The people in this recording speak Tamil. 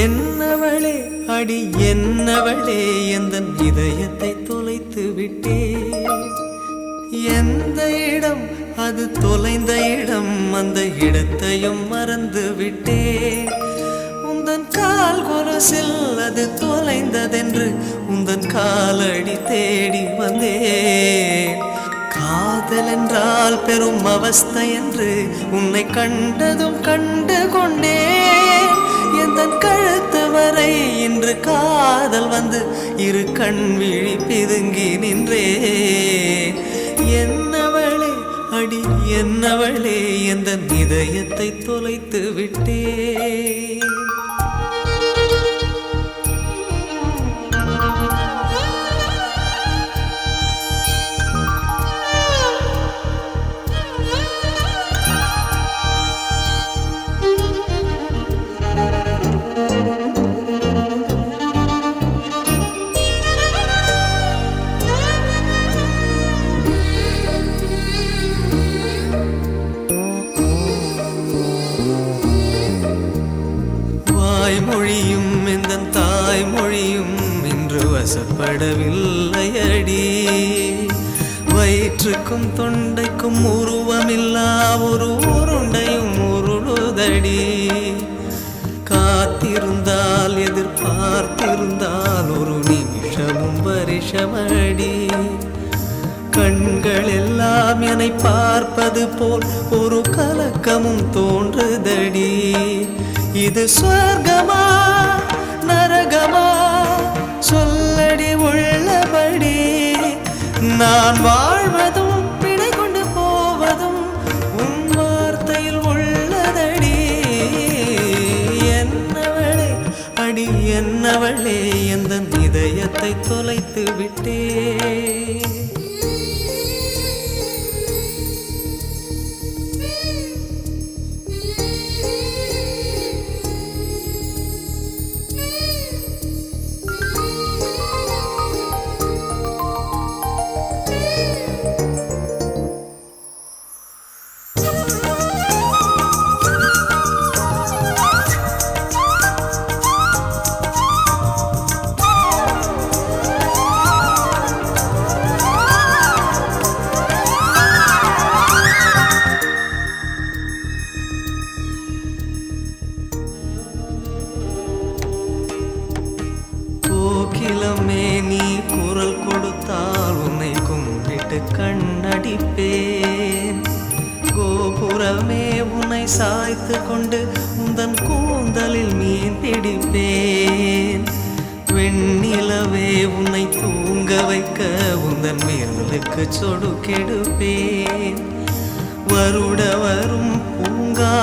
என்னவளே அடி என்னவளே எந்தன் இதயத்தை தொலைத்து விட்டே. எந்த இடம் அது தொலைந்த இடம், அந்த இடத்தையும் மறந்து விட்டே. உந்தன் கால் கொலுசில் அது தொலைந்ததென்று உந்தன் காலடி தேடி வந்தேன். காதல் என்றால் பெரும் அவஸ்தை என்று உன்னை கண்டதும் கண்டு கொண்டேன். எந்தன் கழுத்து வரை இன்று காதல் வந்து இரு கண் விழி பிதுங்கி நின்றேன். என்னவளே அடி என்னவளே எந்தன் இதயத்தை தொலைத்து விட்டேன். மொழியும் இந்த தாய்மொழியும் இன்று வசப்படவில்லை அடி. வயிற்றுக்கும் தொண்டைக்கும் உருவமில்லா ஒரு உருண்டையும் உருளுதடி. காத்திருந்தால் எதிர்பார்த்திருந்தால் ஒரு நிமிஷமும் வருஷமடி. கண்கள் எல்லாம் என்னை பார்ப்பது போல் ஒரு கலக்கமும் தோன்றுதடி. இது சொர்க்கமா நரகமா சொல்லடி உள்ளபடி. நான் வாழ்வதும் பிழை கொண்டு போவதும் உன் வார்த்தையில் உள்ளதடி. என்னவளே அடி என்னவளே எந்தன் இதயத்தை தொலைத்து விட்டே. கோகிலமே நீ குரல் கொடுத்தால் உன்னை கும்பிட்டு கண்ணடிப்பேன். கோபுரமே உன்னை சாய்த்து கொண்டு உந்தன் கூந்தலில் மீன் பிடிப்பேன். வெண்ணிலவே உன்னை தூங்க வைக்க உந்தன் விரலுக்கு சொடுக்கெடுப்பேன். வருட வரும் பூங்கா